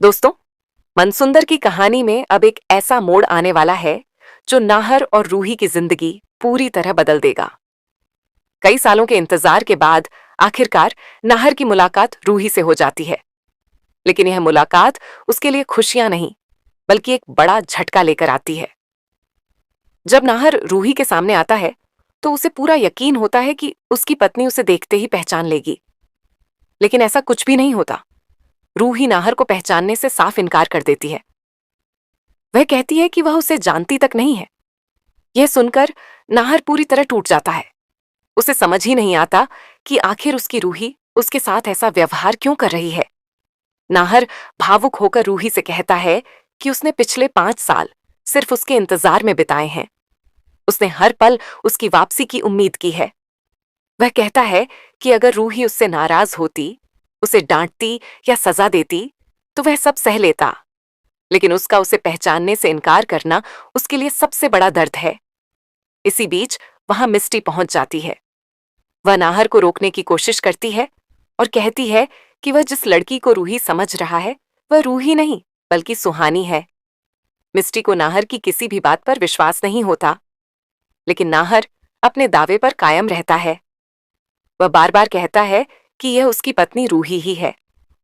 दोस्तों, मनसुंदर की कहानी में अब एक ऐसा मोड़ आने वाला है जो नाहर और रूही की जिंदगी पूरी तरह बदल देगा। कई सालों के इंतजार के बाद आखिरकार नाहर की मुलाकात रूही से हो जाती है। लेकिन यह मुलाकात उसके लिए खुशियां नहीं, बल्कि एक बड़ा झटका लेकर आती है। जब नाहर रूही के सामने आता है तो उसे पूरा यकीन होता है कि उसकी पत्नी उसे देखते ही पहचान लेगी। लेकिन ऐसा कुछ भी नहीं होता। रूही नाहर को पहचानने से साफ इनकार कर देती है। वह कहती है कि वह उसे जानती तक नहीं है। यह सुनकर नाहर पूरी तरह टूट जाता है। उसे समझ ही नहीं आता कि आखिर उसकी रूही उसके साथ ऐसा व्यवहार क्यों कर रही है। नाहर भावुक होकर रूही से कहता है कि उसने पिछले 5 साल सिर्फ उसके इंतजार में बिताए हैं। उसने हर पल उसकी वापसी की उम्मीद की है। वह कहता है कि अगर रूही उससे नाराज होती, उसे डांटती या सजा देती, तो वह सब सह लेता। लेकिन उसका उसे पहचानने से इनकार करना उसके लिए सबसे बड़ा दर्द है। इसी बीच वहां मिस्टी पहुंच जाती है। वह नाहर को रोकने की कोशिश करती है और कहती है कि वह जिस लड़की को रूही समझ रहा है वह रूही नहीं बल्कि सुहानी है। मिस्टी को नाहर की किसी भी बात पर विश्वास नहीं होता, लेकिन नाहर अपने दावे पर कायम रहता है। वह बार बार कहता है कि यह उसकी पत्नी रूही ही है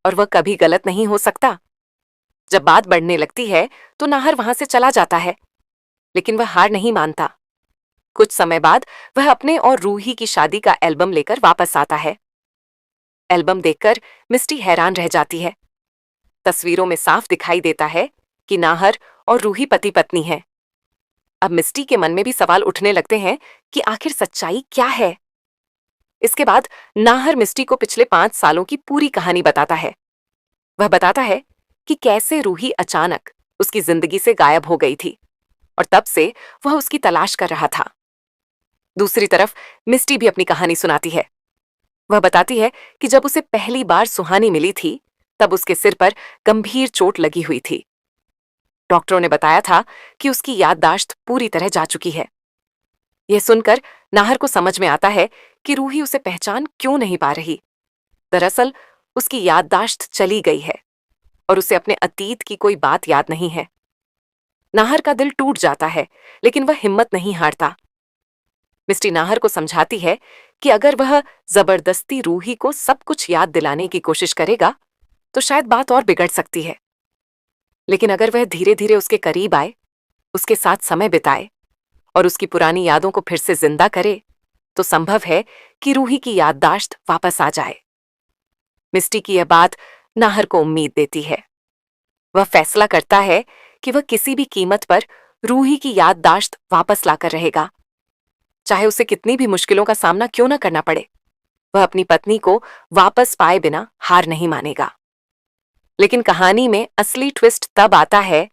और वह कभी गलत नहीं हो सकता। जब बात बढ़ने लगती है तो नाहर वहां से चला जाता है, लेकिन वह हार नहीं मानता। कुछ समय बाद वह अपने और रूही की शादी का एल्बम लेकर वापस आता है। एल्बम देखकर मिस्टी हैरान रह जाती है। तस्वीरों में साफ दिखाई देता है कि नाहर और रूही पति पत्नी हैं। अब मिस्टी के मन में भी सवाल उठने लगते हैं कि आखिर सच्चाई क्या है। इसके बाद नाहर मिस्टी को पिछले 5 सालों की पूरी कहानी बताता है। वह बताता है कि कैसे रूही अचानक उसकी जिंदगी से गायब हो गई थी और तब से वह उसकी तलाश कर रहा था। दूसरी तरफ मिस्टी भी अपनी कहानी सुनाती है। वह बताती है कि जब उसे पहली बार सुहानी मिली थी, तब उसके सिर पर गंभीर चोट लगी हुई थी। डॉक्टरों ने बताया था कि उसकी याददाश्त पूरी तरह जा चुकी है। यह सुनकर नाहर को समझ में आता है कि रूही उसे पहचान क्यों नहीं पा रही। दरअसल उसकी याददाश्त चली गई है और उसे अपने अतीत की कोई बात याद नहीं है। नाहर का दिल टूट जाता है, लेकिन वह हिम्मत नहीं हारता। मिस्टी नाहर को समझाती है कि अगर वह जबरदस्ती रूही को सब कुछ याद दिलाने की कोशिश करेगा तो शायद बात और बिगड़ सकती है। लेकिन अगर वह धीरे धीरे उसके करीब आए, उसके साथ समय बिताए और उसकी पुरानी यादों को फिर से जिंदा करे, तो संभव है कि रूही की याददाश्त वापस आ जाए। मिस्टी की यह बात नाहर को उम्मीद देती है। वह फैसला करता है कि वह किसी भी कीमत पर रूही की याददाश्त वापस लाकर रहेगा, चाहे उसे कितनी भी मुश्किलों का सामना क्यों न करना पड़े। वह अपनी पत्नी को वापस पाए बिना हार नहीं मानेगा। लेकिन कहानी में असली ट्विस्ट तब आता है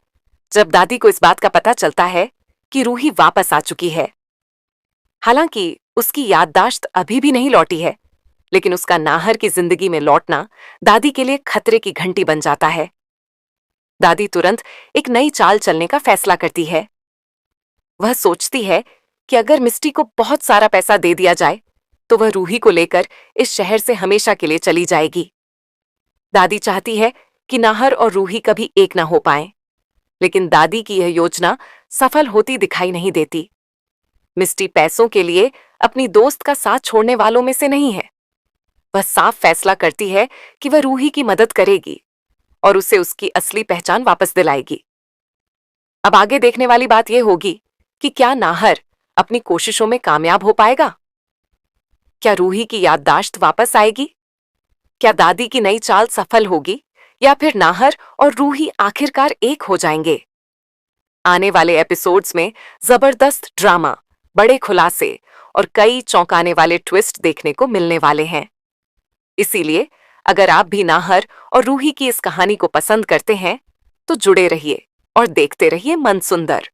जब दादी को इस बात का पता चलता है कि रूही वापस आ चुकी है। हालांकि उसकी याददाश्त अभी भी नहीं लौटी है, लेकिन उसका नाहर की जिंदगी में लौटना दादी के लिए खतरे की घंटी बन जाता है। दादी तुरंत एक नई चाल चलने का फैसला करती है। वह सोचती है कि अगर मिस्टी को बहुत सारा पैसा दे दिया जाए तो वह रूही को लेकर इस शहर से हमेशा के लिए चली जाएगी। दादी चाहती है कि नाहर और रूही कभी एक ना हो पाएं, लेकिन दादी की यह योजना सफल होती दिखाई नहीं देती। मिस्टी पैसों के लिए अपनी दोस्त का साथ छोड़ने वालों में से नहीं है। वह साफ फैसला करती है कि वह रूही की मदद करेगी और उसे उसकी असली पहचान वापस दिलाएगी। अब आगे देखने वाली बात यह होगी कि क्या नाहर अपनी कोशिशों में कामयाब हो पाएगा? क्या रूही की याददाश्त वापस आएगी? क्या दादी की नई चाल सफल होगी या फिर नाहर और रूही आखिरकार एक हो जाएंगे? आने वाले एपिसोड्स में जबरदस्त ड्रामा, बड़े खुलासे और कई चौंकाने वाले ट्विस्ट देखने को मिलने वाले हैं। इसीलिए अगर आप भी नाहर और रूही की इस कहानी को पसंद करते हैं तो जुड़े रहिए और देखते रहिए मनसुंदर।